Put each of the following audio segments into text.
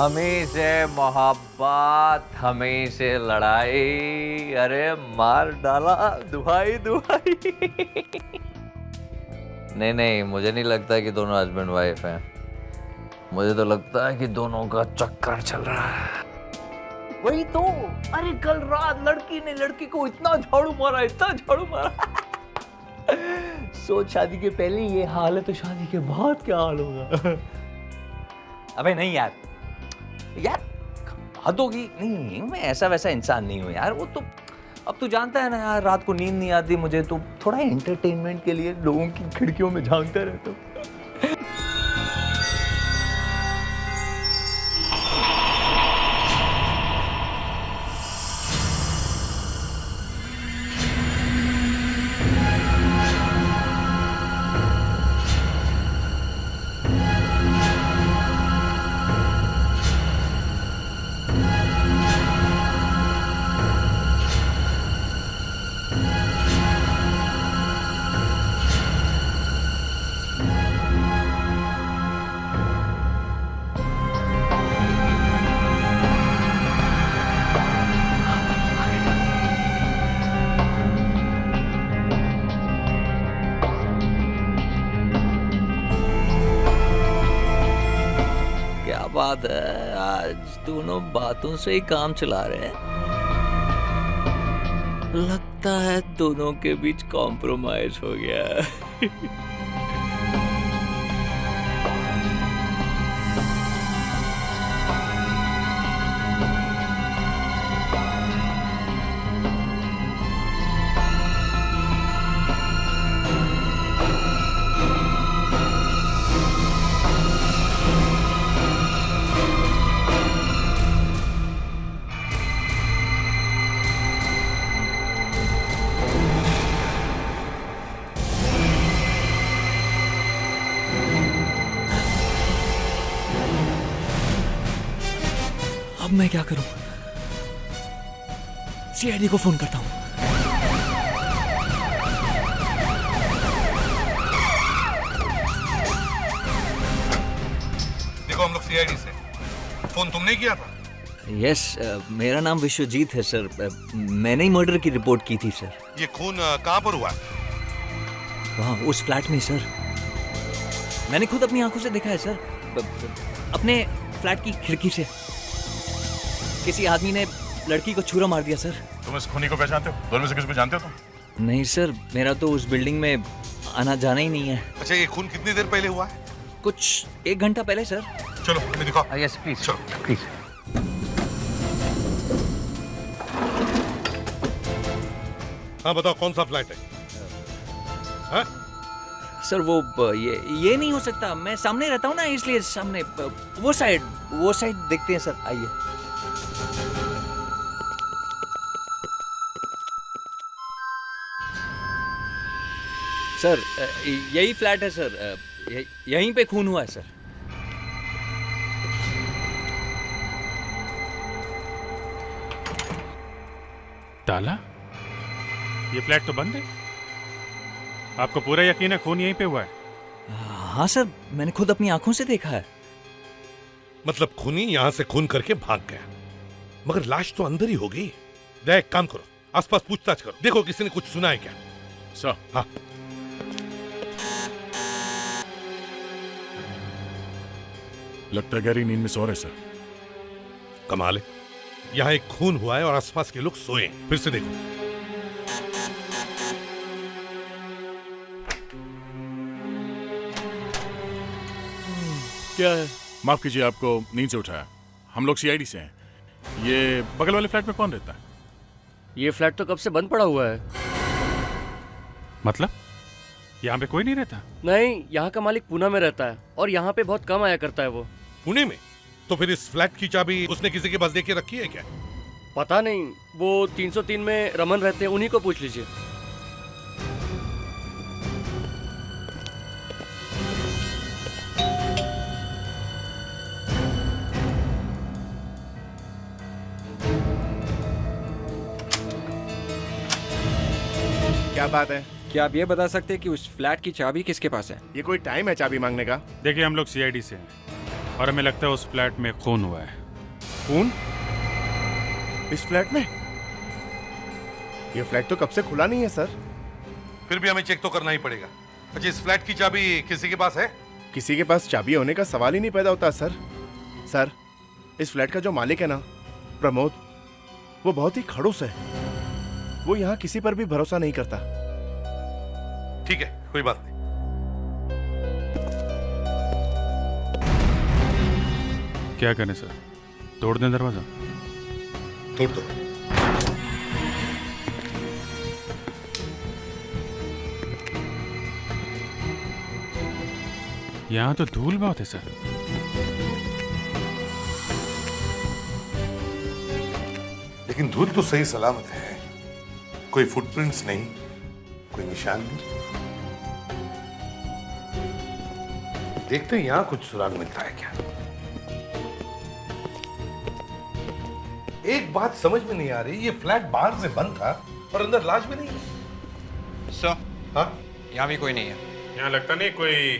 हमें से मोहब्बत, हमें से लड़ाई, अरे मार डाला दुहाई दुहाई। नहीं नहीं, मुझे नहीं लगता कि दोनों हस्बैंड वाइफ हैं। मुझे तो लगता है कि दोनों का चक्कर चल रहा है। वही तो, अरे कल रात लड़की ने लड़की को इतना झाड़ू मारा, इतना झाड़ू मारा। सोच, शादी के पहले ये हाल है तो शादी के बाद क्या हाल होगा। अबे नहीं यार, यार हद होगी। नहीं, मैं ऐसा वैसा इंसान नहीं हूँ यार। वो तो अब तू जानता है ना यार, रात को नींद नहीं आती मुझे, तो थोड़ा एंटरटेनमेंट के लिए लोगों की खिड़कियों में झांकता रहता हूँ। क्या बात है, आज दोनों बातों से ही काम चला रहे हैं। लगता है दोनों के बीच कॉम्प्रोमाइज हो गया है। अब मैं क्या करूं? सीआईडी को फोन करता हूं। देखो, हम लोग सीआईडी से। फोन तुमने किया था? यस, मेरा नाम विश्वजीत है सर। मैंने ही मर्डर की रिपोर्ट की थी सर। ये खून कहाँ पर हुआ? वहाँ उस फ्लैट में सर। मैंने खुद अपनी आंखों से देखा है सर। अपने फ्लैट की खिड़की से किसी आदमी ने लड़की को छुरा मार दिया सर। तुम इस खूनी को पहचानते हो? दोनों में से किसी को जानते हो तुम? नहीं सर, मेरा तो उस बिल्डिंग में आना जाना ही नहीं है। अच्छा, ये खून कितनी देर पहले हुआ है? कुछ 1 घंटा पहले सर। चलो हमें दिखाओ। यस प्लीज, चलो प्लीज। हाँ बताओ, कौन सा फ्लैट है? हाँ? सर वो ये नहीं हो सकता। मैं सामने रहता हूँ ना, इसलिए सामने वो साइड देखते हैं सर। आइए। सर यही फ्लैट है सर। यहीं पे खून हुआ है सर। ताला? ये फ्लैट तो बंद है। आपको पूरा यकीन है खून यहीं पे हुआ है? हाँ सर, मैंने खुद अपनी आंखों से देखा है। मतलब खूनी यहाँ से खून करके भाग गया, मगर लाश तो अंदर ही होगी। देख, काम करो, आसपास पूछताछ करो, देखो किसी ने कुछ सुना है क्या। सर। हाँ। लगता है गहरी नींद में सो रहे सर। कमाल है, यहाँ एक खून हुआ है और आसपास के लोग सोए हैं। फिर से देखो। क्या है? माफ कीजिए, आपको नींद से उठाया। हम लोग सीआईडी से हैं। ये बगल वाले फ्लैट में कौन रहता है? ये फ्लैट तो कब से बंद पड़ा हुआ है। मतलब यहाँ पे कोई नहीं रहता? नहीं, यहाँ का मालिक पूना में रहता है और यहाँ पे बहुत कम आया करता है वो। पुणे में? तो फिर इस फ्लैट की चाबी उसने किसी के पास दे के रखी है क्या? पता नहीं, वो 303 में रमन रहते हैं, उन्हीं को पूछ लीजिए। क्या बात है? क्या आप ये बता सकते हैं कि उस फ्लैट की चाबी किसके पास है? ये कोई टाइम है चाबी मांगने का? देखिए, हम लोग सीआईडी से हैं। और हमें लगता है उस फ्लैट में खून हुआ है। खून? इस फ्लैट में? ये फ्लैट तो कब से खुला नहीं है सर। फिर भी हमें चेक तो करना ही पड़ेगा। अच्छा, इस फ्लैट की चाबी किसी के पास है? किसी के पास चाबी होने का सवाल ही नहीं पैदा होता सर। सर, इस फ्लैट का जो मालिक है ना, प्रमोद, वो बहुत ही खड़ूस है। वो यहाँ किसी पर भी भरोसा नहीं करता। ठीक है, कोई बात नहीं। क्या करें सर, तोड़ दें दरवाजा? तोड़ दो। यहाँ तो धूल बहुत है सर। लेकिन धूल तो सही सलामत है, कोई फुटप्रिंट्स नहीं, कोई निशान नहीं। देखते हैं यहां कुछ सुराग मिलता है क्या। एक बात समझ में नहीं आ रही, ये फ्लैट बाहर से बंद था और अंदर लाश भी नहीं है। सर, हाँ, यहाँ भी कोई नहीं है। यहाँ लगता नहीं कोई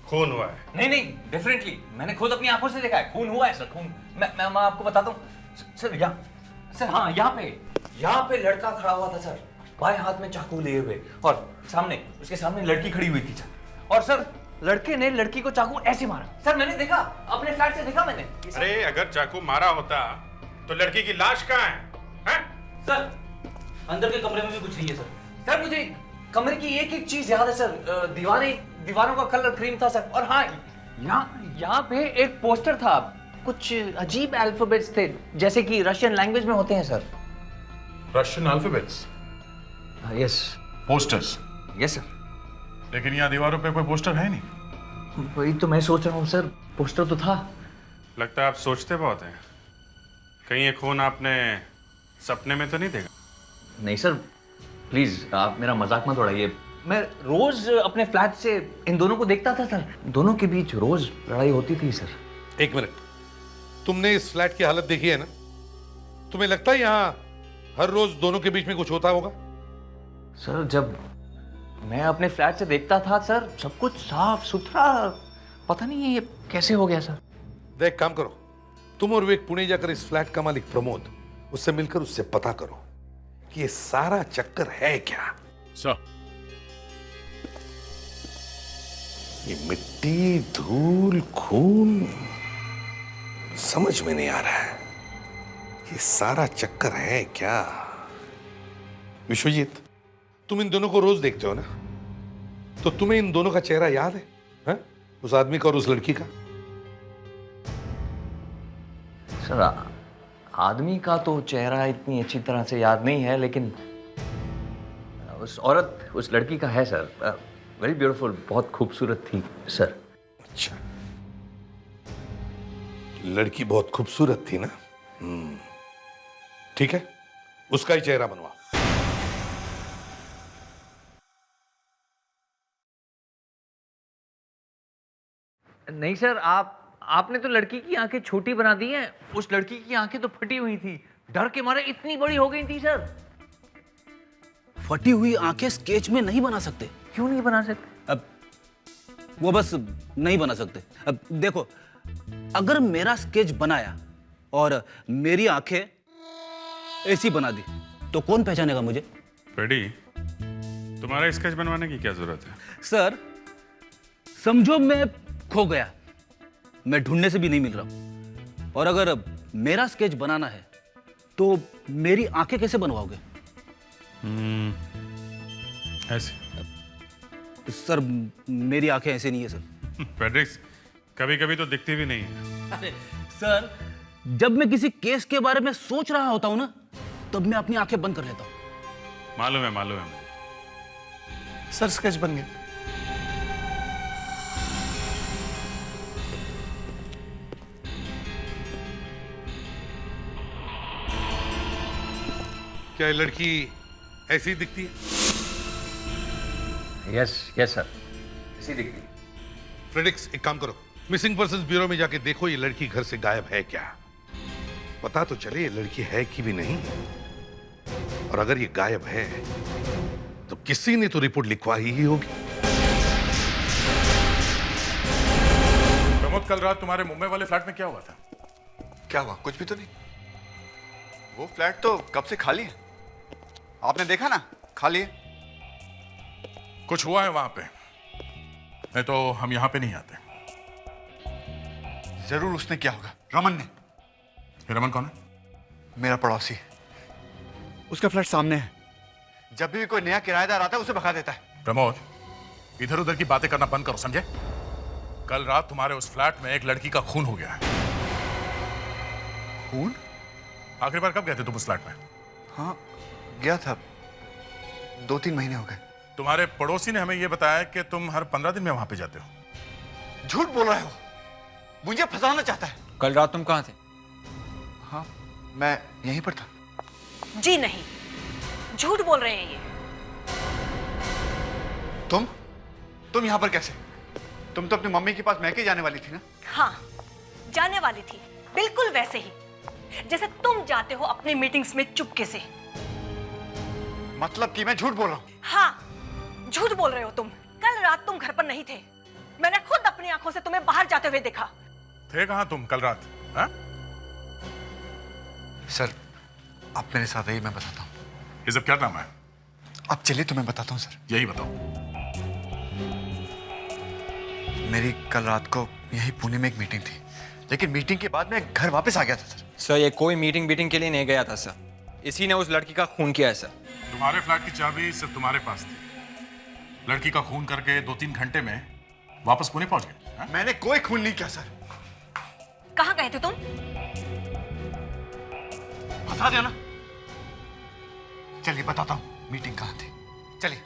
खून हुआ है। नहीं नहीं, डेफिनेटली मैंने खुद अपनी आंखों से देखा है, खून हुआ है सर, खून। मैं आपको बताता हूँ सर। यहाँ सर, हाँ, यहाँ पे लड़का खड़ा हुआ था सर, बाएं हाथ में चाकू लिए हुए, और सामने, उसके सामने लड़की खड़ी हुई थी सर। और सर, लड़के ने लड़की को चाकू ऐसे मारा सर। मैंने देखा, अपने फ्लैट से देखा मैंने। अरे अगर चाकू मारा होता तो लड़की की लाश कहाँ है? सर, अंदर के कमरे में भी कुछ नहीं है सर। सर, मुझे कमरे की एक एक चीज याद है सर। दीवारों का कलर क्रीम था सर। और हाँ, यहाँ पे एक पोस्टर था, कुछ अजीब अल्फाबेट्स थे, जैसे कि रशियन लैंग्वेज में होते हैं sir. Russian alphabets? Yes. Posters? Yes sir. लेकिन यहाँ दीवारों पे कोई पोस्टर है नहीं। वही तो मैं सोच रहा हूँ सर, पोस्टर तो था। लगता है आप सोचते बहुत हैं। कहीं ये खून आपने सपने में तो नहीं देखा? नहीं सर, प्लीज आप मेरा मजाक मत उड़ाइए। मैं रोज अपने फ्लैट से इन दोनों को देखता था सर। दोनों के बीच रोज लड़ाई होती थी सर। एक मिनट, तुमने इस फ्लैट की हालत देखी है ना? तुम्हें लगता है यहां हर रोज दोनों के बीच में कुछ होता होगा? सर, जब मैं अपने फ्लैट से देखता था सर, सब कुछ साफ सुथरा। पता नहीं ये कैसे हो गया सर। देख, काम करो, तुम और विवेक पुणे जाकर इस फ्लैट का मालिक प्रमोद, उससे मिलकर उससे पता करो कि ये सारा चक्कर है क्या। सर, ये मिट्टी, धूल, खून, समझ में नहीं आ रहा है ये सारा चक्कर है क्या। विश्वजीत, तुम इन दोनों को रोज देखते हो ना, तो तुम्हें इन दोनों का चेहरा याद है? हा? उस आदमी का और उस लड़की का? सर, आदमी का तो चेहरा इतनी अच्छी तरह से याद नहीं है, लेकिन उस औरत, उस लड़की का है सर। वेरी ब्यूटीफुल, बहुत खूबसूरत थी सर। अच्छा, लड़की बहुत खूबसूरत थी ना? ठीक है, उसका ही चेहरा बनवा। नहीं सर, आपने तो लड़की की आंखें छोटी बना दी हैं। उस लड़की की आंखें तो फटी हुई थी, डर के मारे इतनी बड़ी हो गई थी सर। फटी हुई आंखें स्केच में नहीं बना सकते। क्यों नहीं बना सकते? अब वो बस नहीं बना सकते। अब देखो, अगर मेरा स्केच बनाया और मेरी आंखें ऐसी बना दी तो कौन पहचानेगा मुझे? फ्रेडी, तुम्हारा स्केच बनवाने की क्या जरूरत है? सर, समझो मैं खो गया, मैं ढूंढने से भी नहीं मिल रहा हूं, और अगर मेरा स्केच बनाना है तो मेरी आंखें कैसे बनवाओगे? ऐसे? सर, मेरी आंखें ऐसे नहीं है सर। फ्रेडरिक्स, कभी कभी तो दिखती भी नहीं है। अरे सर, जब मैं किसी केस के बारे में सोच रहा होता हूं ना, तब मैं अपनी आंखें बंद कर लेता हूं। मालूम है मुझे। सर, स्केच बन गया। क्या ये लड़की ऐसी दिखती है? यस सर, ऐसी दिखती। फ्रेडिक्स, एक काम करो, मिसिंग पर्सन्स ब्यूरो में जाके देखो ये लड़की घर से गायब है क्या। पता तो चले ये लड़की है कि भी नहीं। और अगर ये गायब है तो किसी ने तो रिपोर्ट लिखवा ही होगी। प्रमोद, कल रात तुम्हारे मुंबई वाले फ्लैट में क्या हुआ था? क्या हुआ? कुछ भी तो नहीं। वो फ्लैट तो कब से खाली है, आपने देखा ना, खाली है। कुछ हुआ है वहां पे, नहीं तो हम यहां पे नहीं आते। जरूर उसने किया होगा, रमन ने। ये रमन कौन है? मेरा पड़ोसी, उसका फ्लैट सामने है। जब भी कोई नया किराएदार आता है उसे भगा देता है। प्रमोद, इधर उधर की बातें करना बंद करो, समझे? कल रात तुम्हारे उस फ्लैट में एक लड़की का खून हो गया है। खून? आखिरी बार कब गए थे तुम उस फ्लैट में? हाँ, गया था, 2-3 महीने हो गए। तुम्हारे पड़ोसी ने हमें यह बताया कि तुम हर 15 दिन में वहां पे जाते हो। झूठ बोल रहे हो, मुझे फंसाना चाहता है। कल रात तुम कहाँ थे? हाँ, मैं यहीं पर था। जी नहीं, झूठ बोल रहे हैं ये। तुम यहाँ पर कैसे? तुम तो अपनी मम्मी के पास मैके जाने वाली थी ना? हाँ, जाने वाली थी, बिल्कुल वैसे ही जैसे तुम जाते हो अपनी मीटिंग्स में चुपके से। मतलब कि मैं झूठ बोल रहा हूँ? हाँ, झूठ बोल रहे हो तुम। कल रात तुम घर पर नहीं थे, मैंने खुद अपनी आंखों से तुम्हें बाहर जाते हुए देखा। थे कहाँ तुम कल रात? हाँ? सर, आप मेरे साथ आइए, मैं बताता हूँ। ये सब क्या ड्रामा है? आप चलिए तो मैं बताता हूँ सर। यही बताओ। मेरी कल रात को यही पुणे में एक मीटिंग थी, लेकिन मीटिंग के बाद मैं घर वापस आ गया था सर। सर ये कोई मीटिंग के लिए नहीं गया था सर, इसी ने उस लड़की का खून किया है सर। तुम्हारे फ्लैट की चाबी सिर्फ तुम्हारे पास थी, लड़की का खून करके 2-3 घंटे में वापस पुणे पहुंच गए। हाँ? मैंने कोई खून नहीं किया सर। कहाँ गए थे तुम? फंसा दिया ना। चलिए बताता हूँ मीटिंग कहाँ थी, चलिए।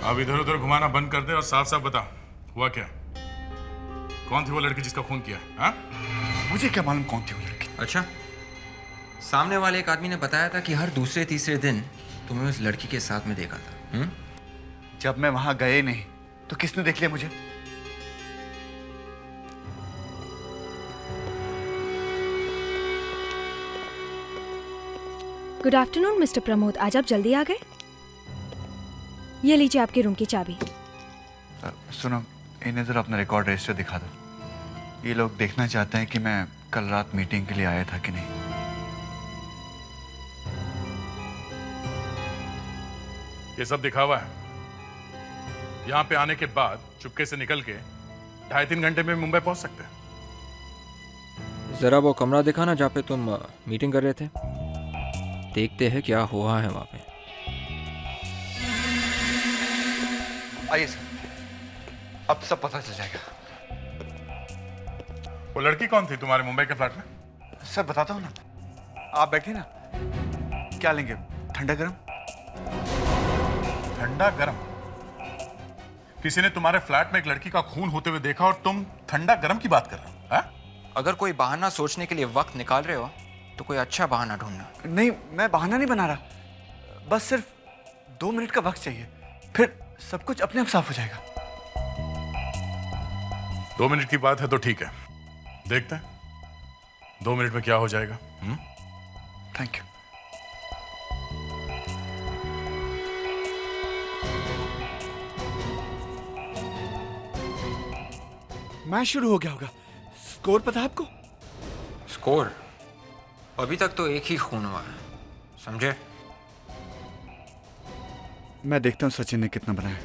अब इधर उधर घुमाना बंद कर दे और साफ साफ बता, हुआ क्या? कौन थी वो लड़की जिसका खून किया? हाँ? मुझे क्या मालूम कौन थी वो लड़की? अच्छा, सामने वाले एक आदमी ने बताया था कि हर दूसरे तीसरे दिन तुम्हें उस लड़की के साथ में देखा था। जब मैं वहां गए नहीं तो किसने देख लिया मुझे? गुड आफ्टरनून मिस्टर प्रमोद, आज आप जल्दी आ गए। ये लीजिए आपके रूम की चाबी। सुनो, इन्हें जरा अपना रिकॉर्ड रजिस्टर दिखा दो। ये लोग देखना चाहते हैं कि मैं कल रात मीटिंग के लिए आया था कि नहीं। ये सब दिखावा है। यहाँ पे आने के बाद चुपके से निकल के 2.5-3 घंटे में मुंबई पहुंच सकते हैं। जरा वो कमरा दिखाना जहाँ पे तुम मीटिंग कर रहे थे, देखते हैं क्या हुआ है वहाँ पे। आइए सर, अब सब पता चल जाएगा। वो लड़की कौन थी तुम्हारे मुंबई के फ्लैट में? सर बताता हूँ ना, आप बैठिए ना। क्या लेंगे, ठंडा गरम? ठंडा गरम? किसी ने तुम्हारे फ्लैट में एक लड़की का खून होते हुए देखा और तुम ठंडा गरम की बात कर रहे हो? हाँ? अगर कोई बहाना सोचने के लिए वक्त निकाल रहे हो तो कोई अच्छा बहाना ढूंढना। नहीं, मैं बहाना नहीं बना रहा, बस सिर्फ 2 मिनट का वक्त चाहिए, फिर सब कुछ अपने आप साफ हो जाएगा। 2 मिनट की बात है तो ठीक है, देखते हैं 2 मिनट में क्या हो जाएगा। Thank you. मैच शुरू हो गया होगा। स्कोर पता है आपको? स्कोर? अभी तक तो एक ही खून हुआ है, समझे? मैं देखता हूँ सचिन ने कितना बनाया।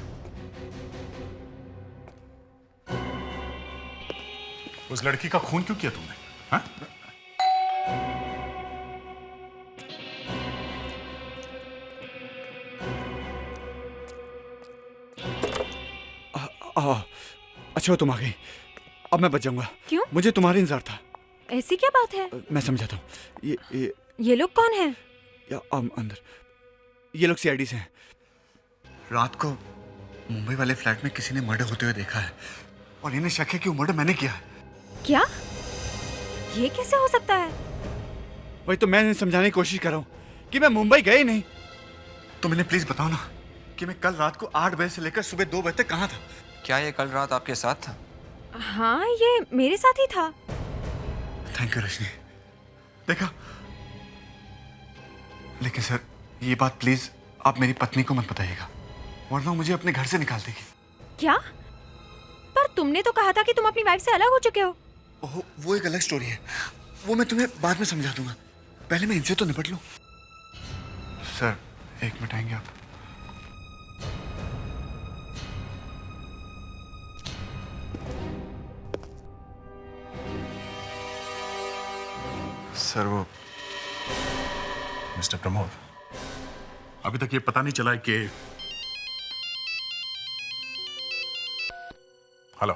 उस लड़की का खून क्यों किया तुमने? हाँ? अच्छा हो तुम आ गई, अब मैं बच जाऊंगा। क्यों? मुझे तुम्हारा इंतजार था। ऐसी क्या बात है? मैं समझाता हूँ। ये लोग कौन हैं? अंदर ये लोग सीआईडी से हैं। रात को मुंबई वाले फ्लैट में किसी ने मर्डर होते हुए देखा है और इन्हें शक है कि वो मर्डर मैंने किया है। क्या? ये कैसे हो सकता है? वही तो मैं इन्हें समझाने की कोशिश कर रहा हूँ कि मैं मुंबई गया ही नहीं। तुम इन्हें प्लीज बताओ ना कि मैं कल रात को 8 बजे से लेकर सुबह 2 बजे तक कहाँ था। क्या ये कल रात आपके साथ था? हाँ, ये मेरे साथ ही था। Thank you Rajni. देखा, लेकिन सर ये बात प्लीज आप मेरी पत्नी को मत बताइएगा, वरना मुझे अपने घर से निकाल देगी। क्या? पर तुमने तो कहा था कि तुम अपनी वाइफ से अलग हो चुके हो। ओह, वो एक अलग स्टोरी है, वो मैं तुम्हें बाद में समझा दूंगा। पहले मैं इनसे तो निपट लूं। सर 1 मिनट आएंगे आप? सर वो मिस्टर प्रमोद, अभी तक ये पता नहीं चला है कि हेलो।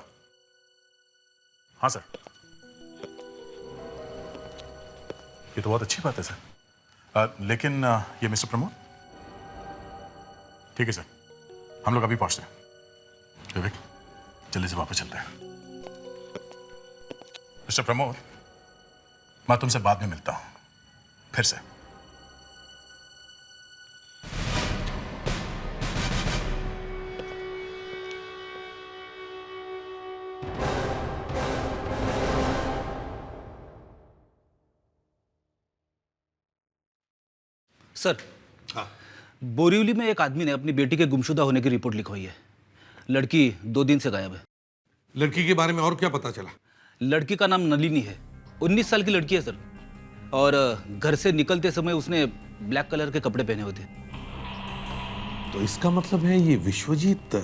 हाँ सर, ये तो बहुत अच्छी बात है सर। लेकिन ये मिस्टर प्रमोद, ठीक है सर, हम लोग अभी पहुंचते हैं। विवेक, जल्दी से वापस चलते हैं। मिस्टर प्रमोद, मैं तुमसे बाद में मिलता हूं, फिर से। सर, बोरीवली में एक आदमी ने अपनी बेटी के गुमशुदा होने की रिपोर्ट लिखवाई है। लड़की 2 दिन से गायब है। लड़की के बारे में और क्या पता चला? लड़की का नाम नलिनी है, 19 साल की लड़की है सर, और घर से निकलते समय उसने ब्लैक कलर के कपड़े पहने हुए थे। तो इसका मतलब है ये विश्वजीत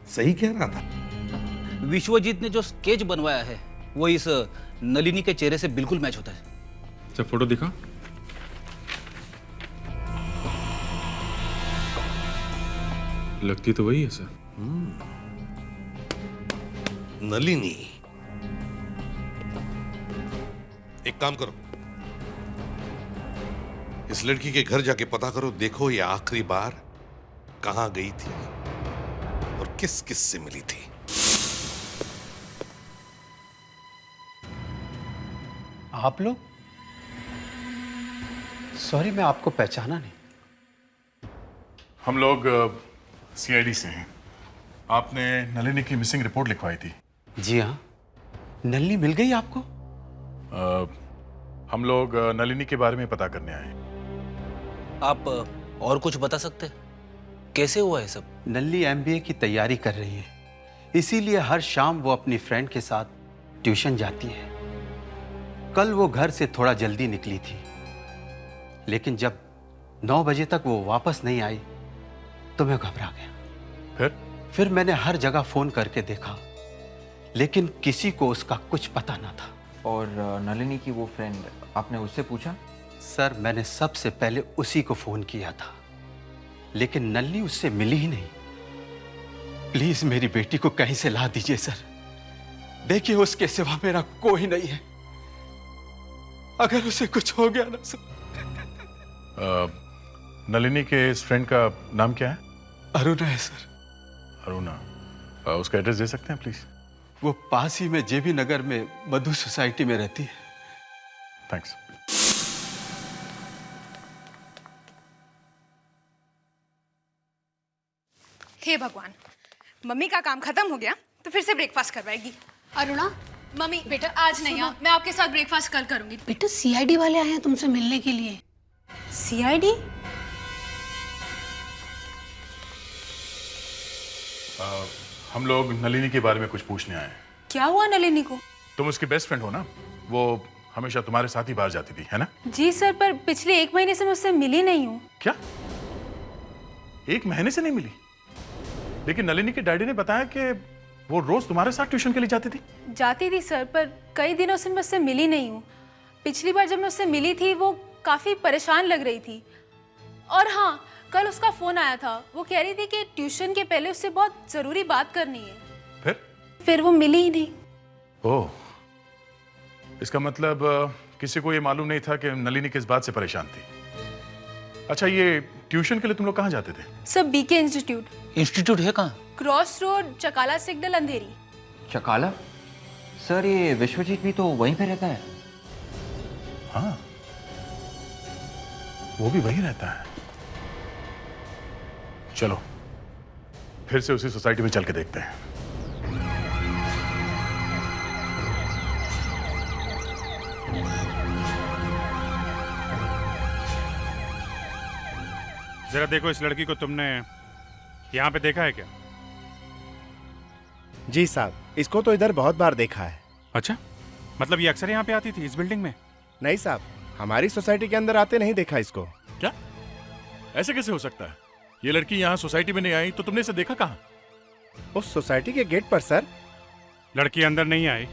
सही कह रहा था। विश्वजीत ने जो स्केच बनवाया है वो इस नलिनी के चेहरे से बिल्कुल मैच होता है। सर फोटो दिखा। लगती तो वही है सर। नलिनी, एक काम करो, इस लड़की के घर जाके पता करो, देखो ये आखिरी बार कहां गई थी और किस किस से मिली थी। आप लोग? सॉरी, मैं आपको पहचाना नहीं। हम लोग सीआईडी से हैं। आपने नलिनी की मिसिंग रिपोर्ट लिखवाई थी। जी हाँ, नलिनी मिल गई आपको? हम लोग नलिनी के बारे में पता करने आए। आप और कुछ बता सकते हैं? कैसे हुआ है सब? नलिनी एमबीए की तैयारी कर रही है, इसीलिए हर शाम वो अपनी फ्रेंड के साथ ट्यूशन जाती है। कल वो घर से थोड़ा जल्दी निकली थी, लेकिन जब 9 बजे तक वो वापस नहीं आई तो मैं घबरा गया। फिर मैंने हर जगह फोन करके देखा, लेकिन किसी को उसका कुछ पता ना था। और नलिनी की वो फ्रेंड, आपने उससे पूछा? सर, मैंने सबसे पहले उसी को फोन किया था, लेकिन नलिनी उससे मिली ही नहीं। प्लीज मेरी बेटी को कहीं से ला दीजिए सर। देखिए, उसके सिवा मेरा कोई नहीं है। अगर उसे कुछ हो गया ना सर। नलिनी के इस फ्रेंड का नाम क्या है? अरुणा है सर। अरुणा, उसका एड्रेस दे सकते हैं प्लीज? वो पास ही में जेबी नगर में मधु सोसाइटी में रहती है। थैंक्स। हे भगवान, मम्मी का काम खत्म हो गया तो फिर से ब्रेकफास्ट करवाएगी। अरुणा, मम्मी बेटा आज नहीं आओ, मैं आपके साथ ब्रेकफास्ट कल करूंगी। बेटा सीआईडी वाले आए हैं तुमसे मिलने के लिए। सीआईडी? हम लोग नलिनी के बारे में कुछ पूछने आए हैं। क्या हुआ नलिनी को? तुम उसकी बेस्ट फ्रेंड हो ना? वो हमेशा तुम्हारे साथ ही बाहर जाती थी, है ना? जी सर, पर पिछले 1 महीने से मैं उससे मिली नहीं हूँ। क्या 1 महीने से नहीं मिली? लेकिन नलिनी के डैडी ने बताया कि वो रोज तुम्हारे साथ ट्यूशन के लिए जाती थी। जाती थी सर, पर कई दिनों से मैं उससे मिली नहीं हूँ। पिछली बार जब मैं उससे मिली थी वो काफी परेशान लग रही थी। और हाँ, कल उसका फोन आया था, वो कह रही थी कि ट्यूशन के पहले उससे बहुत जरूरी बात करनी है। फिर वो मिली ही नहीं। ओह, इसका मतलब किसी को ये मालूम नहीं था कि नलिनी किस बात से परेशान थी। अच्छा, ये ट्यूशन के लिए तुम लोग कहाँ जाते थे? Sir BK institute. इंस्टीट्यूट है कहाँ? क्रॉस रोड, चकाला सिग्नल, अंधेरी। चकाला? सर ये विश्वजीत भी तो वहीं पे रहता है। हाँ, वो भी वहीं रहता है। चलो फिर से उसी सोसाइटी में चल के देखते हैं। जरा देखो, इस लड़की को तुमने यहाँ पे देखा है क्या? जी साहब, इसको तो इधर बहुत बार देखा है। अच्छा, मतलब ये अक्सर यहाँ पे आती थी इस बिल्डिंग में? नहीं साहब, हमारी सोसाइटी के अंदर आते नहीं देखा इसको। क्या? ऐसे कैसे हो सकता है? ये लड़की यहाँ सोसाइटी में नहीं आई तो तुमने इसे देखा कहाँ? उस सोसाइटी के गेट पर सर। लड़की अंदर नहीं आई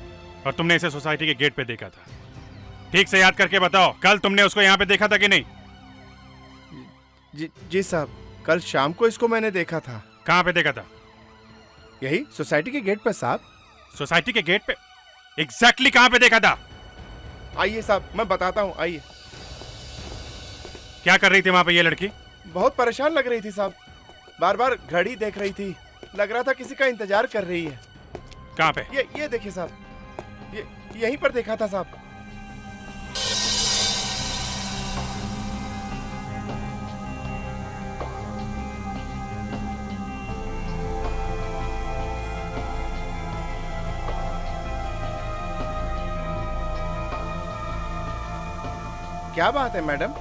और तुमने इसे सोसाइटी के गेट पे देखा था। ठीक से याद करके बताओ, कल तुमने उसको यहाँ पे देखा था कि नहीं? जी साहब, कल शाम को इसको मैंने देखा था। कहाँ पे देखा था? यही सोसाइटी के गेट पर साहब। सोसाइटी के गेट पे? एग्जैक्टली कहाँ पे देखा था? आइए साहब, मैं बताता हूँ, आइए। क्या कर रही थी वहां पे ये लड़की? बहुत परेशान लग रही थी साहब, बार बार घड़ी देख रही थी, लग रहा था किसी का इंतजार कर रही है। कहाँ पे? ये देखिए साहब, यहीं पर देखा था साहब। क्या बात है मैडम,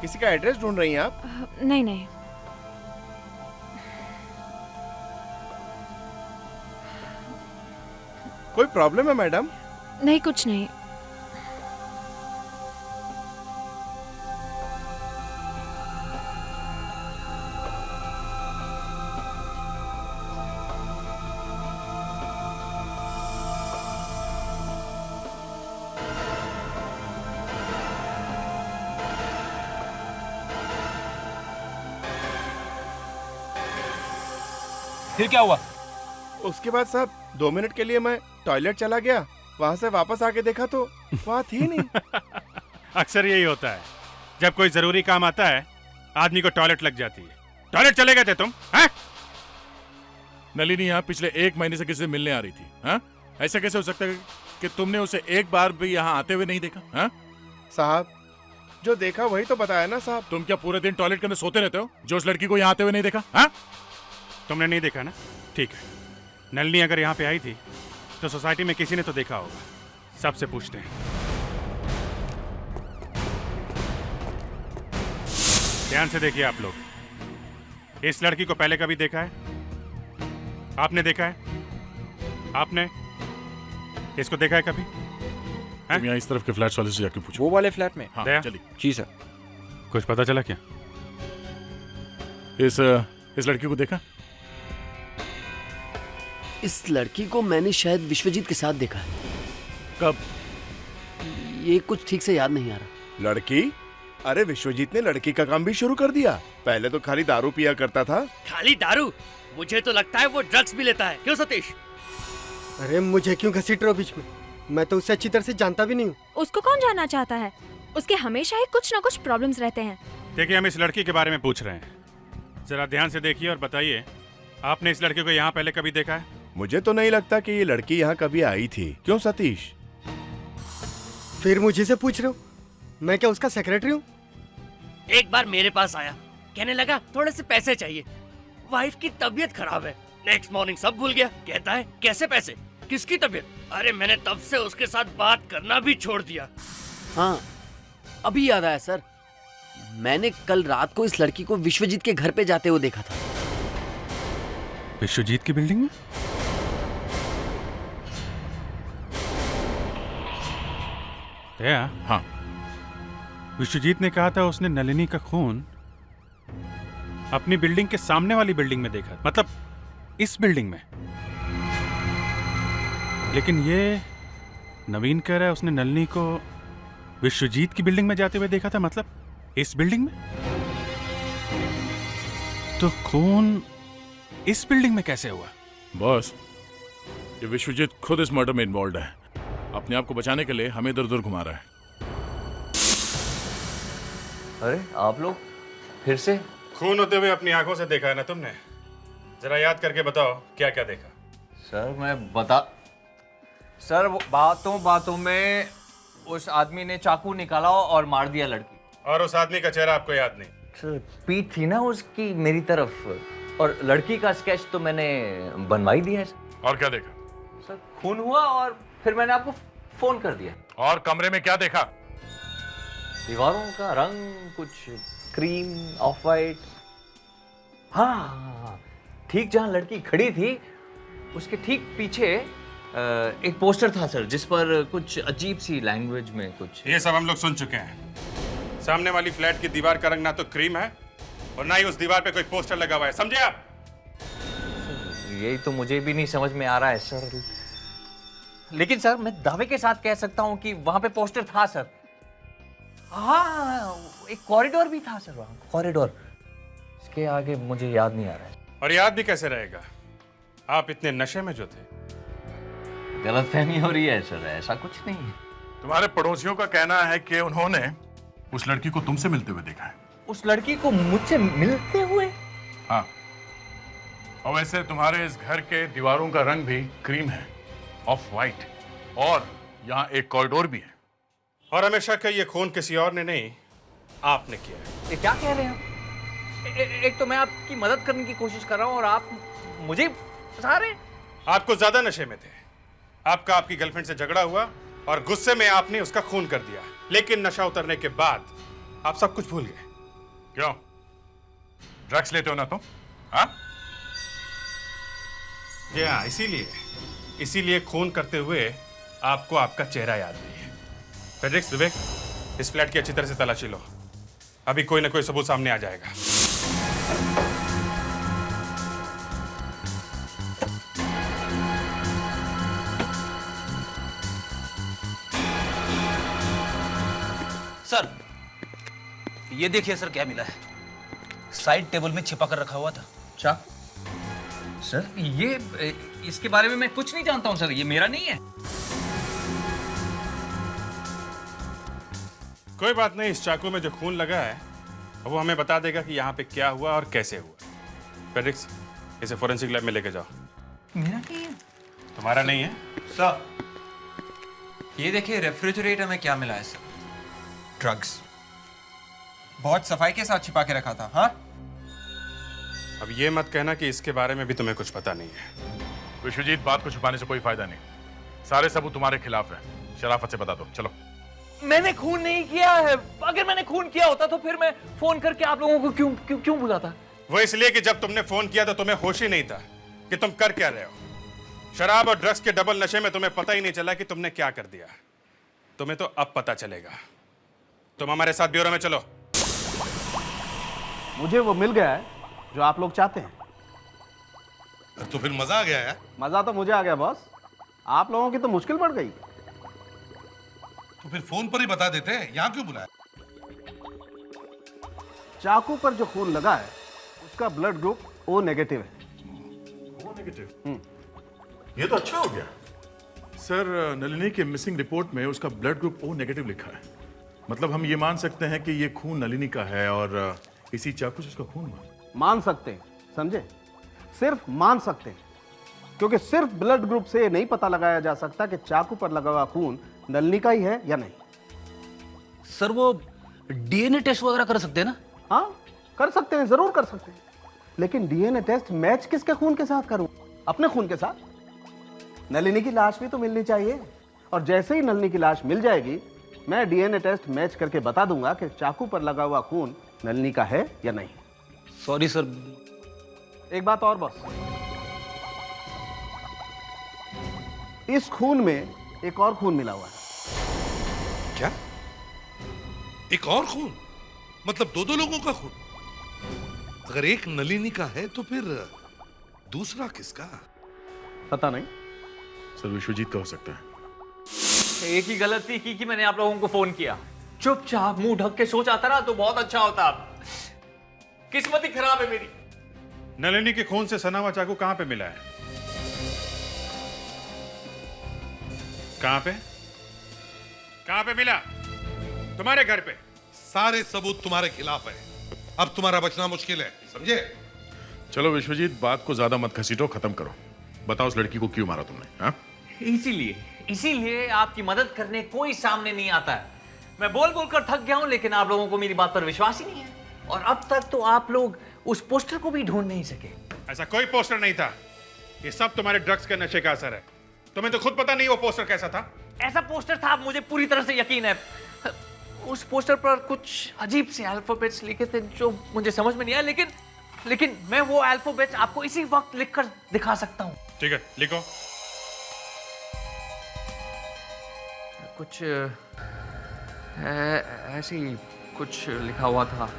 किसी का एड्रेस ढूंढ रही हैं आप? नहीं नहीं, कोई प्रॉब्लम है मैडम? नहीं कुछ नहीं। फिर क्या हुआ? उसके बाद साहब 2 मिनट के लिए मैं टॉयलेट चला गया, वहां से वापस आके देखा तो वहां थी नहीं। अक्सर यही होता है, जब कोई जरूरी काम आता है आदमी को टॉयलेट लग जाती है। टॉयलेट चले गए थे तुम? हैं? नलिनी यहाँ पिछले 1 महीने से किसी से मिलने आ रही थी। हाँ? ऐसा कैसे हो सकता है कि तुमने उसे एक बार भी यहाँ आते हुए नहीं देखा? हाँ? साहब, जो देखा वही तो बताया ना साहब। तुम क्या पूरे दिन टॉयलेट के अंदर सोते रहते हो जो उस लड़की को यहाँ आते हुए नहीं देखा? हाँ? तुमने नहीं देखा ना? ठीक है, नलिनी अगर यहाँ पे आई थी तो सोसाइटी में किसी ने तो देखा होगा। सबसे पूछते हैं। ध्यान से देखिए आप लोग, इस लड़की को पहले कभी देखा है? आपने देखा है? आपने इसको देखा है कभी? तुम यहाँ इस तरफ के फ्लैट्स वाले से जाके पूछो। वो वाले फ्लैट में? हाँ, चलिए। जी सर। कुछ पता चला क्या? इस लड़की को देखा? इस लड़की को मैंने शायद विश्वजीत के साथ देखा है। कब? ये कुछ ठीक से याद नहीं आ रहा। लड़की? अरे विश्वजीत ने लड़की का काम भी शुरू कर दिया। पहले तो खाली दारू पिया करता था। खाली दारू? मुझे तो लगता है वो ड्रग्स भी लेता है। क्यों सतीश? अरे मुझे क्यों घसीट रहे हो बीच में? मैं तो उसे अच्छी तरह से जानता भी नहीं हूँ। उसको कौन जानना चाहता है? उसके हमेशा ही कुछ न कुछ प्रॉब्लम्स रहते हैं। देखिए, हम इस लड़की के बारे में पूछ रहे हैं, जरा ध्यान से देखिए और बताइए, आपने इस लड़के को यहाँ पहले कभी देखा है? मुझे तो नहीं लगता कि ये लड़की यहाँ कभी आई थी। क्यों सतीश? फिर मुझे से पूछ रहे हो? मैं क्या उसका सेक्रेटरी हूँ? एक बार मेरे पास आया, कहने लगा थोड़े से पैसे चाहिए, वाइफ की तबीयत खराब है। नेक्स्ट मॉर्निंग सब भूल गया। कहता है कैसे पैसे, किसकी तबीयत? अरे मैंने तब से उसके साथ बात करना भी छोड़ दिया। हाँ, अभी याद आया सर, मैंने कल रात को इस लड़की को विश्वजीत के घर पे जाते हुए देखा था। विश्वजीत की बिल्डिंग में? दया? हाँ। विश्वजीत ने कहा था उसने नलिनी का खून अपनी बिल्डिंग के सामने वाली बिल्डिंग में देखा, मतलब इस बिल्डिंग में। लेकिन ये नवीन कह रहा है उसने नलिनी को विश्वजीत की बिल्डिंग में जाते हुए देखा था, मतलब इस बिल्डिंग में। तो खून इस बिल्डिंग में कैसे हुआ? बॉस, ये विश्वजीत खुद इस मर्डर में इन्वॉल्व है। अपने आप को बचाने के लिए हमें इधर उधर घुमा रहा है। अरे आप लोग फिर से? खून होते हुए अपनी आंखों से देखा है ना तुमने? जरा याद करके बताओ क्या क्या देखा। सर मैं बता, सर वो बातों में उस आदमी ने चाकू निकाला और मार दिया लड़की। और उस आदमी का चेहरा आपको याद नहीं? सर पीठ थी ना उसकी मेरी तरफ, और लड़की का स्केच तो मैंने बनवा ही दिया है। और क्या देखा? सर खून हुआ और फिर मैंने आपको फोन कर दिया। और कमरे में क्या देखा? दीवारों का रंग कुछ क्रीम ऑफ वाइट, हाँ, ठीक जहाँ लड़की खड़ी थी उसके ठीक पीछे एक पोस्टर था सर, जिस पर कुछ अजीब सी लैंग्वेज में कुछ। ये सब हम लोग सुन चुके हैं। सामने वाली फ्लैट की दीवार का रंग ना तो क्रीम है और ना ही उस दीवार पे कोई पोस्टर लगा हुआ है, समझे आप? यही तो मुझे भी नहीं समझ में आ रहा है सर। लेकिन सर मैं दावे के साथ कह सकता हूँ कि वहां पे पोस्टर था सर। हाँ, एक कॉरिडोर भी था सर वहां, कॉरिडोर। इसके आगे मुझे याद नहीं आ रहा है। और याद भी कैसे रहेगा, आप इतने नशे में जो थे। गलतफहमी हो रही है सर, ऐसा कुछ नहीं है। तुम्हारे पड़ोसियों का कहना है कि उन्होंने उस लड़की को तुमसे मिलते हुए देखा है। उस लड़की को मुझसे मिलते हुए? हाँ, और वैसे तुम्हारे इस घर के दीवारों का रंग भी क्रीम है, ऑफ वाइट, और यहाँ एक कॉरिडोर भी है। और हमें शक है ये खून किसी और ने नहीं, आपने किया है। ये क्या कह रहे हैं? एक तो मैं आपकी मदद करने की कोशिश कर रहा हूँ और आप मुझे फंसा रहे हैं। आप कुछ ज्यादा नशे में थे। आपका आपकी गर्लफ्रेंड से झगड़ा हुआ और गुस्से में आपने उसका खून कर दिया, लेकिन नशा उतरने के बाद आप सब कुछ भूल गए। क्यों? ड्रग्स लेते हो ना तुम? हाँ? हाँ, इसीलिए खून करते हुए आपको आपका चेहरा याद नहीं है। फ्रेडरिक्स, विवेक, इस फ्लैट की अच्छी तरह से तलाशी लो। अभी कोई ना कोई सबूत सामने आ जाएगा। सर, ये देखिए सर क्या मिला है। साइड टेबल में छिपा कर रखा हुआ था। चाकू? सर ये इसके बारे में मैं कुछ नहीं जानता हूं सर, ये मेरा नहीं है। कोई बात नहीं, इस चाकू में जो खून लगा है वो हमें बता देगा कि यहाँ पे क्या हुआ और कैसे हुआ। फ्रेडरिक्स, इसे फोरेंसिक लैब में लेके जाओ। मेरा नहीं है। तुम्हारा नहीं है? सर, ये देखिए रेफ्रिजरेटर में क्या मिला है सर। ड्रग्स। बहुत सफाई के साथ छिपा के रखा था। हाँ, अब ये मत कहना कि इसके बारे में भी तुम्हें कुछ पता नहीं है। विश्वजीत, बात को छुपाने से कोई फायदा नहीं। सारे सबूत तुम्हारे खिलाफ है। शराफत से बता दो। चलो। मैंने खून नहीं किया है। अगर मैंने खून किया होता तो फिर मैं फोन करके आप लोगों को क्यों बुलाता? वो इसलिए कि जब तुमने फोन किया तो तुम्हें होश ही नहीं था कि तुम कर क्या रहे हो। शराब और ड्रग्स के डबल नशे में तुम्हें पता ही नहीं चला कि तुमने क्या कर दिया। तुम्हें तो अब पता चलेगा। तुम हमारे साथ ब्यूरो में चलो। मुझे वो मिल गया है जो आप लोग चाहते हैं। तो फिर मजा आ गया यार। मजा तो मुझे आ गया बॉस, आप लोगों की तो मुश्किल बढ़ गई। तो फिर फोन पर ही बता देते हैं, यहाँ क्यों बुलाया? चाकू पर जो खून लगा है उसका ब्लड ग्रुप O नेगेटिव है। O negative? ये तो अच्छा हो गया। सर, नलिनी के मिसिंग रिपोर्ट में उसका ब्लड ग्रुप O नेगेटिव लिखा है। मतलब हम ये मान सकते हैं कि ये खून नलिनी का है और इसी चाकू से उसका खून हुआ। मान सकते हैं, समझे? सिर्फ मान सकते हैं, क्योंकि सिर्फ ब्लड ग्रुप से नहीं पता लगाया जा सकता कि चाकू पर लगा हुआ खून नलिनी का ही है या नहीं। सर, वो डीएनए टेस्ट वगैरह कर सकते हैं ना? हाँ, कर सकते हैं, जरूर कर सकते हैं। लेकिन डीएनए टेस्ट मैच किसके खून के साथ करूं? अपने खून के साथ। नलिनी की लाश भी तो मिलनी चाहिए, और जैसे ही नलिनी की लाश मिल जाएगी मैं डीएनए टेस्ट मैच करके बता दूंगा कि चाकू पर लगा हुआ खून नलिनी का है या नहीं। Sorry sir. एक बात और बॉस, इस खून में एक और खून मिला हुआ है। क्या? एक और खून? मतलब दो लोगों का खून? अगर एक नलिनी का है तो फिर दूसरा किसका? पता नहीं सर। विश्वजीत का हो सकता है। एक ही गलती की कि मैंने आप लोगों को फोन किया। चुपचाप मुंह ढक के सो जाता ना तो बहुत अच्छा होता। किस्मत ही खराब है मेरी। नलिनी के खून से सना हुआ चाकू कहां पे मिला है? कहां पे मिला? तुम्हारे घर पे। सारे सबूत तुम्हारे खिलाफ है। अब तुम्हारा बचना मुश्किल है, समझे? चलो विश्वजीत, बात को ज्यादा मत घसीटो, खत्म करो। बताओ उस लड़की को क्यों मारा तुमने? हाँ? इसीलिए आपकी मदद करने कोई सामने नहीं आता है। मैं बोल कर थक गया हूं, लेकिन आप लोगों को मेरी बात पर विश्वास ही नहीं है। और अब तक तो आप लोग उस पोस्टर को भी ढूंढ नहीं सके। ऐसा कोई पोस्टर नहीं था। ये सब तुम्हारे ड्रग्स के नशे का असर है। तुम्हें तो खुद पता नहीं वो पोस्टर कैसा था। ऐसा पोस्टर था, मुझे पूरी तरह से यकीन है। उस पोस्टर पर कुछ अजीब से अल्फाबेट्स लिखे थे जो मुझे समझ में नहीं आया, लेकिन लेकिन मैं वो अल्फाबेट्स आपको इसी वक्त लिखकर दिखा सकता हूँ। ठीक है, लिखो। कुछ ऐसे ही कुछ लिखा हुआ था।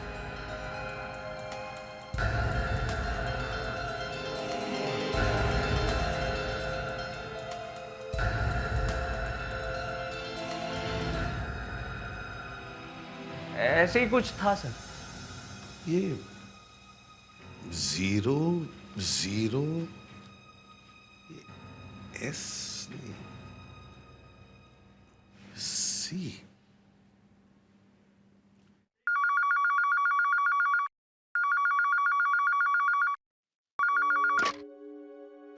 ऐसे ही कुछ था सर। ये 0 0 S C।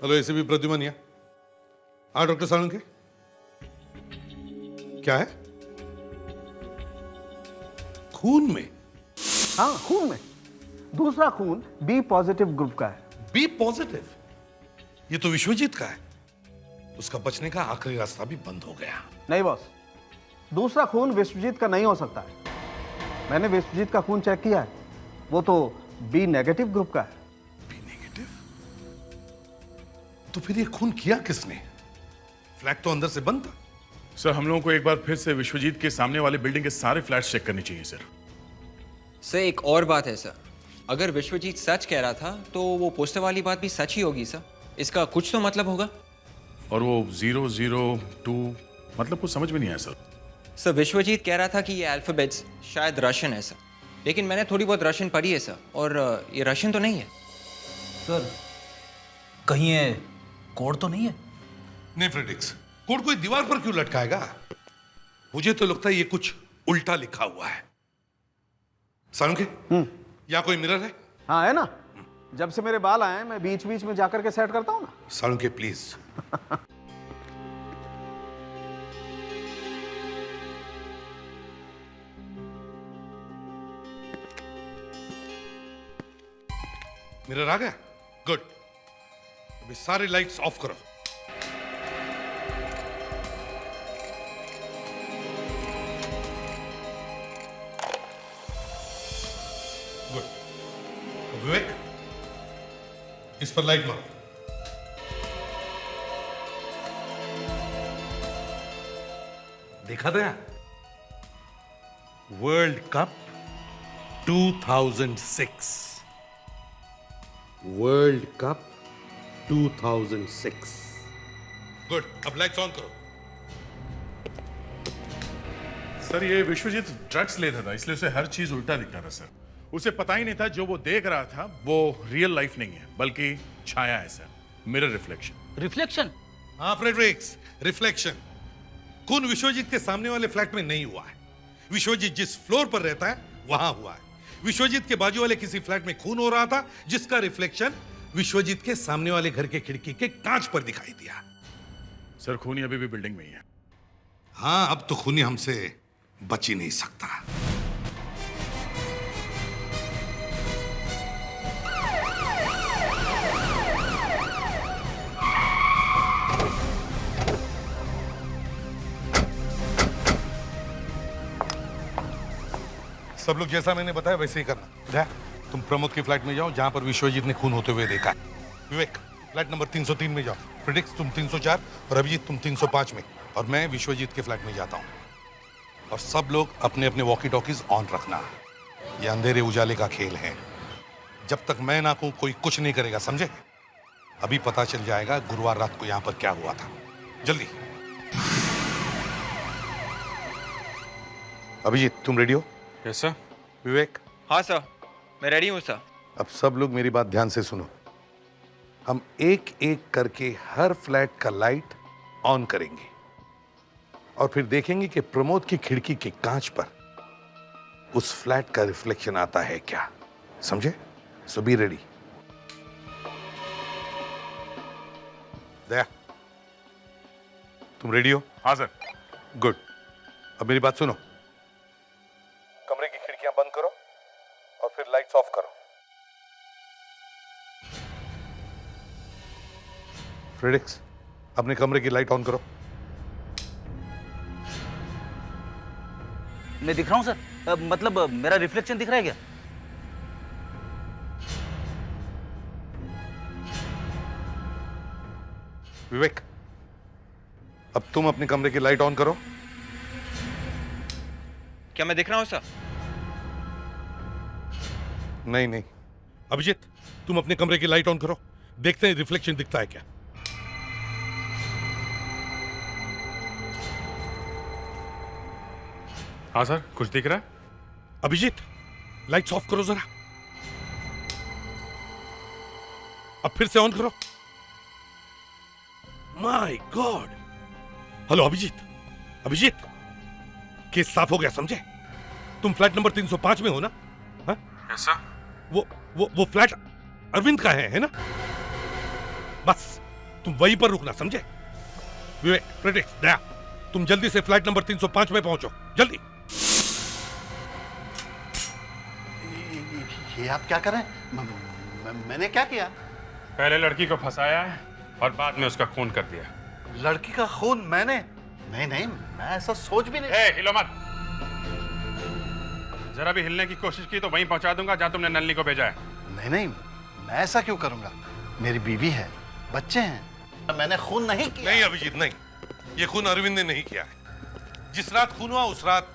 हेलो, ऐसे भी प्रद्युमन या? हाँ डॉक्टर सालुंके, क्या है? खून में? हाँ, खून में। दूसरा खून बी पॉजिटिव ग्रुप का है। B positive? ये तो विश्वजीत का है। उसका बचने का आखिरी रास्ता भी बंद हो गया। नहीं बॉस, दूसरा खून विश्वजीत का नहीं हो सकता है। मैंने विश्वजीत का खून चेक किया है, वो तो बी नेगेटिव ग्रुप का है। B negative? तो फिर ये खून किया किसने? फ्लैट तो अंदर से बंद था। सर, हम लोगों को एक बार फिर से विश्वजीत के सामने वाले बिल्डिंग के सारे फ्लैट्स चेक करने चाहिए सर। सर एक और बात है सर, अगर विश्वजीत सच कह रहा था तो वो पोस्टर वाली बात भी सच ही होगी सर। इसका कुछ तो मतलब होगा। और वो 002 मतलब कुछ समझ में नहीं आया सर। सर विश्वजीत कह रहा था कि ये अल्फाबेट्स शायद रशियन है सर, लेकिन मैंने थोड़ी बहुत रशियन पढ़ी है सर, और ये रशियन तो नहीं है सर। कहीं ये कोड तो नहीं है? नहीं फ्रेडिक्स, कोड कोई दीवार पर क्यों लटकाएगा? मुझे तो लगता है ये कुछ उल्टा लिखा हुआ है। सालुंके, यहाँ कोई मिरर है? हाँ है ना, जब से मेरे बाल आए हैं मैं बीच बीच में जाकर के सेट करता हूँ ना। सालुंके प्लीज। मिरर आ गया? गुड। अभी सारी लाइट्स ऑफ करो। गुड। विवेक, इस पर लाइट मारो। देखा था? World cup 2006। World cup 2006। Good, अब लाइट्स ऑन करो। सर ये विश्वजीत ड्रग्स लेता था, इसलिए उसे हर चीज उल्टा दिखता था सर। उसे पता ही नहीं था जो वो देख रहा था वो रियल लाइफ नहीं है, बल्कि छाया है सर, मिरर रिफ्लेक्शन। रिफ्लेक्शन? हाँ फ्रेडरिक्स, रिफ्लेक्शन। खून विश्वजीत के सामने वाले फ्लैट में नहीं हुआ है। विश्वजीत जिस फ्लोर पर रहता है वहां हुआ है। विश्वजीत के बाजू वाले किसी फ्लैट में खून हो रहा था, जिसका रिफ्लेक्शन विश्वजीत के सामने वाले घर के खिड़की के कांच पर दिखाई दिया। सर खूनी अभी भी बिल्डिंग में ही है। हाँ, अब तो खूनी हमसे बच ही नहीं सकता। सब लोग जैसा मैंने बताया वैसे ही करना। जा, तुम प्रमोद के फ्लैट में जाओ जहां पर विश्वजीत ने खून होते हुए देखा है। विवेक, फ्लैट नंबर 303 में जाओ। प्रिडिक्स, तुम 304 और अभिजीत तुम 305 में, और मैं विश्वजीत के फ्लैट में जाता हूं। और सब लोग अपने अपने वॉकी टॉकीज ऑन रखना। ये अंधेरे उजाले का खेल है। जब तक मैं ना कहूं कोई कुछ नहीं करेगा, समझे? अभी पता चल जाएगा गुरुवार रात को यहां पर क्या हुआ था। जल्दी। अभिजीत, तुम रेडी हो? Yes sir. विवेक? हाँ सर, मैं रेडी हूँ सर। अब सब लोग मेरी बात ध्यान से सुनो। हम एक एक करके हर फ्लैट का लाइट ऑन करेंगे और फिर देखेंगे कि प्रमोद की खिड़की के कांच पर उस फ्लैट का रिफ्लेक्शन आता है क्या। समझे? सो बी रेडी। दया, तुम रेडी हो? हाँ सर। गुड। अब मेरी बात सुनो। कमरे की खिड़कियां बंद करो और फिर लाइट्स ऑफ करो। फ्रेडिक्स, अपने कमरे की लाइट ऑन करो। मैं दिख रहा हूं सर? मतलब मेरा रिफ्लेक्शन दिख रहा है क्या? विवेक, अब तुम अपने कमरे की लाइट ऑन करो। क्या मैं दिख रहा हूं सर? नहीं नहीं, अभिजीत तुम अपने कमरे की लाइट ऑन करो, देखते हैं रिफ्लेक्शन दिखता है क्या। हाँ सर, कुछ दिख रहा है? अभिजीत लाइट्स ऑफ करो जरा, अब फिर से ऑन करो। My God. Hello Abhijeet, Abhijeet case साफ हो गया समझे? तुम फ्लैट नंबर 305 में हो ना? हाँ? ऐसा? वो फ्लैट अरविंद का है ना? बस तुम वहीं पर रुकना समझे? विवेक, फ्रेडरिक्स, दया, तुम जल्दी से फ्लैट नंबर 305 में पहुंचो, जल्दी। ये आप क्या कर रहे हैं? मैंने क्या किया? पहले लड़की को फंसाया है और बाद में उसका खून कर दिया। लड़की का खून मैंने? नहीं नहीं, मैं ऐसा सोच भी नहीं। हिलो मत। जरा भी हिलने की कोशिश की तो वहीं पहुंचा दूंगा जहां तुमने नलिनी को भेजा है। नहीं नहीं, मैं ऐसा क्यों करूंगा? मेरी बीवी है, बच्चे हैं, मैंने खून नहीं किया। नहीं अभिजीत नहीं, ये खून अरविंद ने नहीं किया है। जिस रात खून हुआ उस रात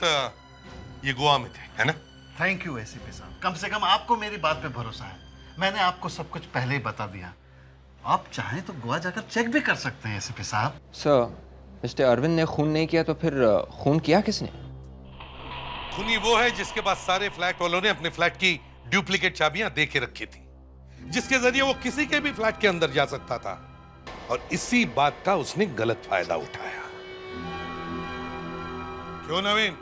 ये गोवा में थे, है ना? थैंक यू एसीपी साहब, कम से कम आपको मेरी बात पे भरोसा है। मैंने आपको सब कुछ पहले ही बता दिया। आप चाहें तो गोवा जाकर चेक भी कर सकते हैं एसीपी साहब। सर, मिस्टर अरविंद ने खून नहीं किया तो फिर खून किया किसने? खूनी वो है जिसके पास सारे फ्लैट वालों ने अपने फ्लैट की डुप्लीकेट चाबियां दे के रखी थी, जिसके जरिए वो किसी के भी फ्लैट के अंदर जा सकता था, और इसी बात का उसने गलत फायदा उठाया। क्यों नवीन?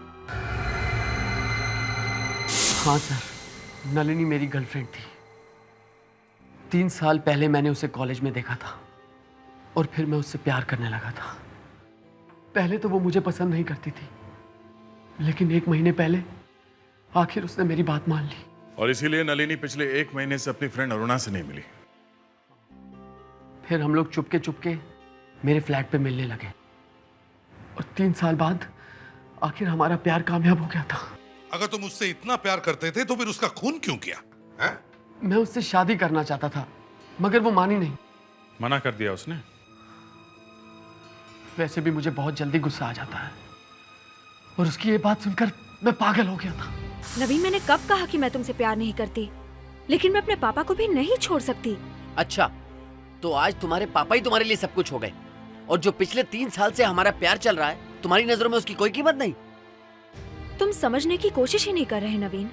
हाँ सर, नलिनी मेरी गर्लफ्रेंड थी। 3 साल पहले मैंने उसे कॉलेज में देखा था और फिर मैं उससे प्यार करने लगा था। पहले तो वो मुझे पसंद नहीं करती थी, लेकिन 1 महीने पहले आखिर उसने मेरी बात मान ली। और इसीलिए नलिनी पिछले 1 महीने से अपनी फ्रेंड अरुणा से नहीं मिली। फिर हम लोग चुपके चुपके मेरे फ्लैट पे मिलने लगे और 3 साल बाद आखिर हमारा प्यार कामयाब हो गया था। अगर तुम उससे इतना प्यार करते थे तो फिर उसका खून क्यों किया? है? मैं उससे शादी करना चाहता था, मगर वो मानी नहीं। मना कर दिया उसने? वैसे भी मुझे बहुत जल्दी गुस्सा आ जाता है, और उसकी ये बात सुनकर मैं पागल हो गया था। नवीन, मैंने कब कहा कि मैं तुमसे प्यार नहीं करती, लेकिन मैं अपने पापा को भी नहीं छोड़ सकती। अच्छा, तो आज तुम्हारे पापा ही तुम्हारे लिए सब कुछ हो गए, और जो पिछले 3 साल से हमारा प्यार चल रहा है, तुम्हारी नजरों में उसकी कोई कीमत नहीं। तुम समझने की कोशिश ही नहीं कर रहे नवीन।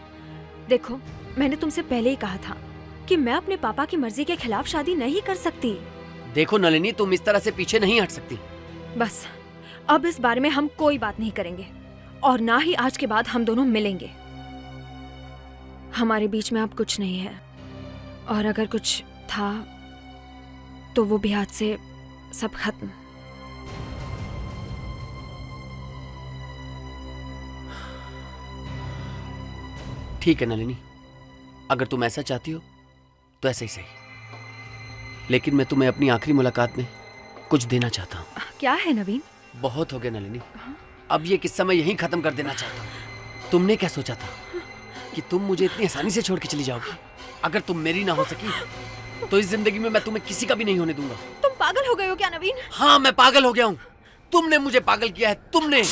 देखो, मैंने तुमसे पहले ही कहा था कि मैं अपने पापा की मर्जी के खिलाफ शादी नहीं कर सकती। देखो नलिनी, तुम इस तरह से पीछे नहीं हट सकती। बस अब इस बारे में हम कोई बात नहीं करेंगे, और ना ही आज के बाद हम दोनों मिलेंगे। हमारे बीच में अब कुछ नहीं है, और अगर कुछ था तो वो भी आज से सब खत्म। ठीक है नलिनी, अगर तुम ऐसा चाहती हो तो ऐसा ही सही, लेकिन मैं तुम्हें अपनी आखिरी मुलाकात में कुछ देना चाहता हूँ। क्या है नवीन? बहुत हो गया नलिनी, अब ये किस्सा मैं यहीं खत्म कर देना चाहता हूँ। तुमने क्या सोचा था कि तुम मुझे इतनी आसानी से छोड़ के चली जाओगी? अगर तुम मेरी ना हो सकी तो इस जिंदगी में मैं तुम्हें किसी का भी नहीं होने दूंगा। तुम पागल हो गए हो क्या नवीन? हाँ, मैं पागल हो गया हूँ। तुमने मुझे पागल किया है, तुमने।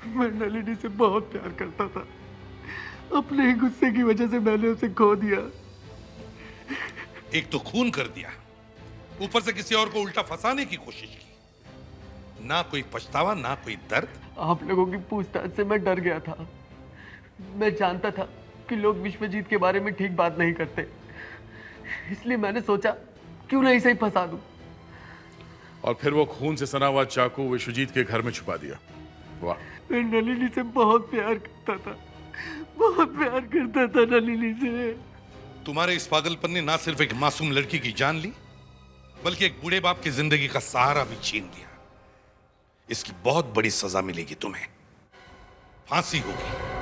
मैं नलिनी से बहुत प्यार करता था, अपने ही गुस्से की वजह से मैंने उसे खो दिया। एक तो खून कर दिया, ऊपर से किसी और को उल्टा फंसाने की कोशिश की। ना कोई पछतावा, ना कोई दर्द। आप लोगों की पूछताछ से मैं डर गया था। मैं जानता था कि लोग विश्वजीत के बारे में ठीक बात नहीं करते, इसलिए मैंने सोचा क्यों नहीं सही फंसा दूं। और फिर वो खून से सना हुआ चाकू विश्वजीत के घर में छुपा दिया। वाह। मैं नलिनी से बहुत प्यार करता था, बहुत प्यार करता था नलिनी से। तुम्हारे इस पागलपन ने ना सिर्फ एक मासूम लड़की की जान ली, बल्कि एक बूढ़े बाप की जिंदगी का सहारा भी छीन लिया। इसकी बहुत बड़ी सजा मिलेगी तुम्हें, फांसी होगी।